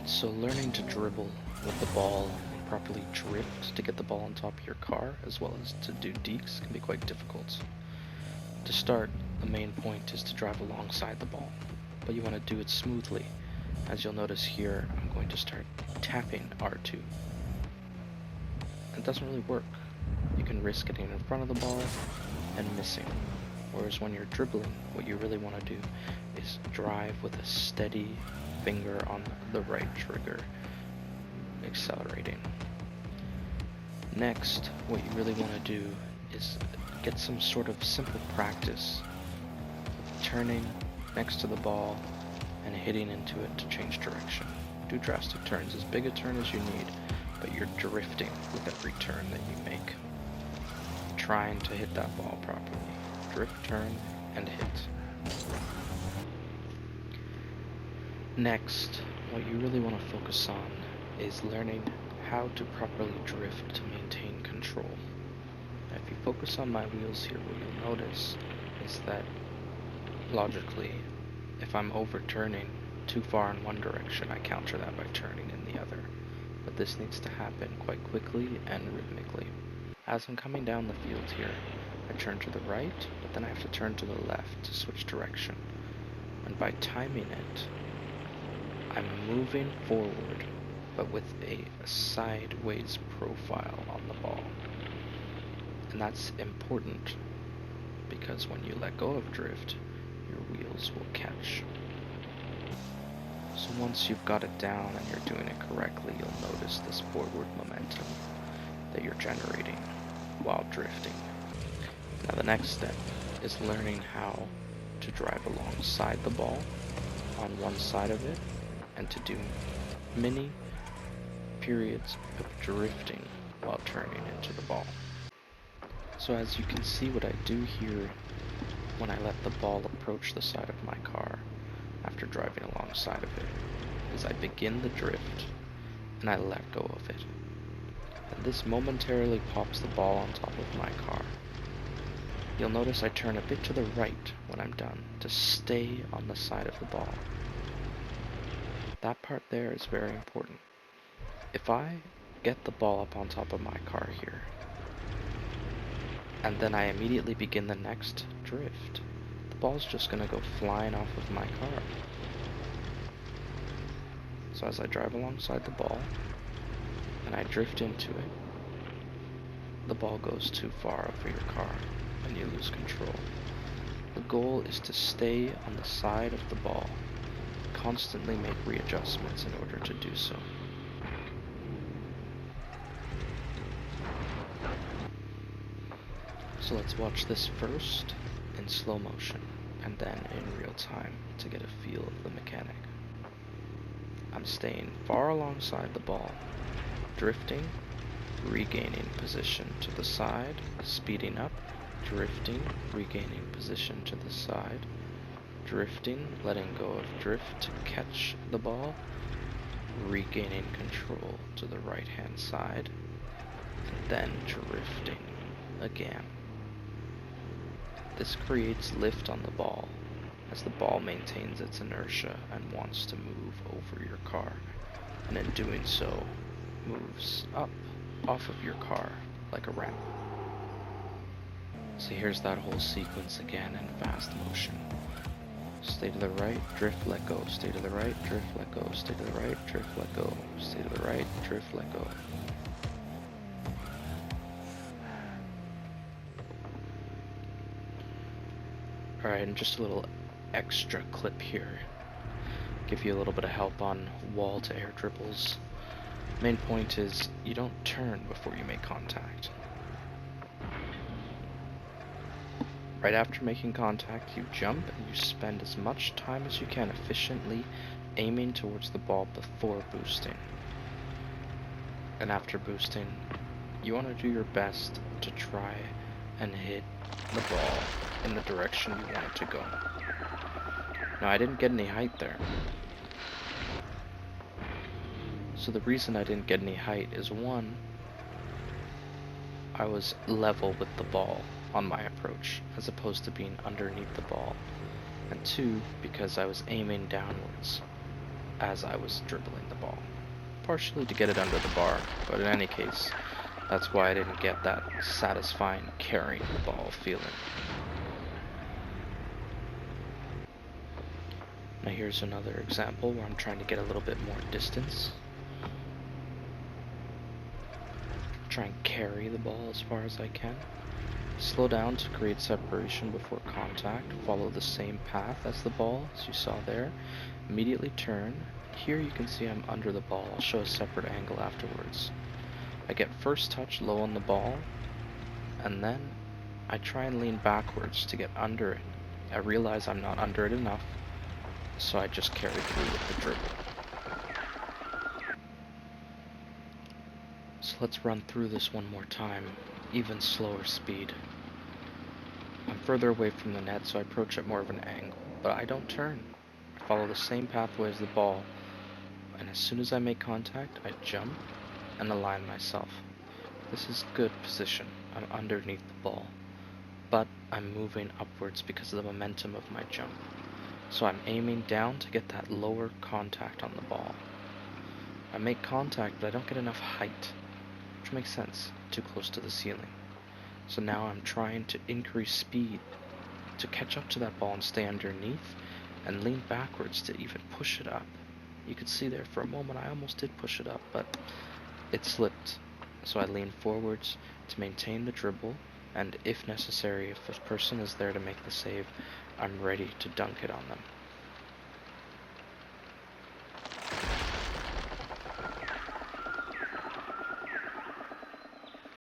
So learning to dribble with the ball and properly drift to get the ball on top of your car, as well as to do dekes, can be quite difficult. To start, the main point is to drive alongside the ball, but you want to do it smoothly. As you'll notice here, I'm going to start tapping R2. It doesn't really work. You can risk getting in front of the ball and missing. Whereas when you're dribbling, what you really want to do is drive with a steady finger on the right trigger, accelerating. Next, what you really want to do is get some sort of simple practice turning next to the ball and hitting into it to change direction. Do drastic turns, as big a turn as you need, but you're drifting with every turn that you make, trying to hit that ball properly. Drift, turn, and hit. Next, what you really want to focus on is learning how to properly drift to maintain control. Now, if you focus on my wheels here, what you'll notice is that logically, if I'm overturning too far in one direction, I counter that by turning in the other. But this needs to happen quite quickly and rhythmically. As I'm coming down the field here, I turn to the right, but then I have to turn to the left to switch direction. And by timing it, I'm moving forward, but with a sideways profile on the ball. And that's important, because when you let go of drift, your wheels will catch. So once you've got it down and you're doing it correctly, you'll notice this forward momentum that you're generating while drifting. Now the next step is learning how to drive alongside the ball on one side of it and to do mini periods of drifting while turning into the ball. So as you can see, what I do here when I let the ball approach the side of my car after driving alongside of it is I begin the drift and I let go of it. And this momentarily pops the ball on top of my car. You'll notice I turn a bit to the right when I'm done to stay on the side of the ball. That part there is very important. If I get the ball up on top of my car here, and then I immediately begin the next drift, the ball's just going to go flying off of my car. So as I drive alongside the ball, and I drift into it, the ball goes too far over your car, and you lose control. The goal is to stay on the side of the ball, constantly make readjustments in order to do so. So let's watch this first in slow motion, and then in real time to get a feel of the mechanic. I'm staying far alongside the ball, drifting, regaining position to the side, speeding up, drifting, regaining position to the side, drifting, letting go of drift to catch the ball, regaining control to the right hand side, and then drifting again. This creates lift on the ball as the ball maintains its inertia and wants to move over your car, and in doing so moves up off of your car like a ramp. So here's that whole sequence again in fast motion. Stay to the right, drift, let go. Stay to the right, drift, let go. Stay to the right, drift, let go. Stay to the right, drift, let go. Alright, and just a little extra clip here. Give you a little bit of help on wall to air dribbles. Main point is you don't turn before you make contact. Right after making contact, you jump and you spend as much time as you can efficiently aiming towards the ball before boosting. And after boosting, you want to do your best to try and hit the ball in the direction you want it to go. Now, I didn't get any height there. So the reason I didn't get any height is, one, I was level with the ball on my approach, as opposed to being underneath the ball. And two, because I was aiming downwards. as I was dribbling the ball. Partially to get it under the bar, but in any case, that's why I didn't get that satisfying carrying the ball feeling. Now here's another example where I'm trying to get a little bit more distance. Try and carry the ball as far as I can. Slow down to create separation before contact. Follow the same path as the ball, as you saw there. Immediately turn. Here you can see I'm under the ball. I'll show a separate angle afterwards. I get first touch low on the ball, and then I try and lean backwards to get under it. I realize I'm not under it enough, so I just carry through with the dribble. So let's run through this one more time, even slower speed. I'm further away from the net, so I approach at more of an angle, but I don't turn. I follow the same pathway as the ball, and as soon as I make contact, I jump and align myself. This is good position. I'm underneath the ball, but I'm moving upwards because of the momentum of my jump. So I'm aiming down to get that lower contact on the ball. I make contact, but I don't get enough height, which makes sense, too close to the ceiling. So now I'm trying to increase speed to catch up to that ball and stay underneath, and lean backwards to even push it up. You could see there for a moment I almost did push it up, but it slipped. So I lean forwards to maintain the dribble, and if necessary, if a person is there to make the save, I'm ready to dunk it on them.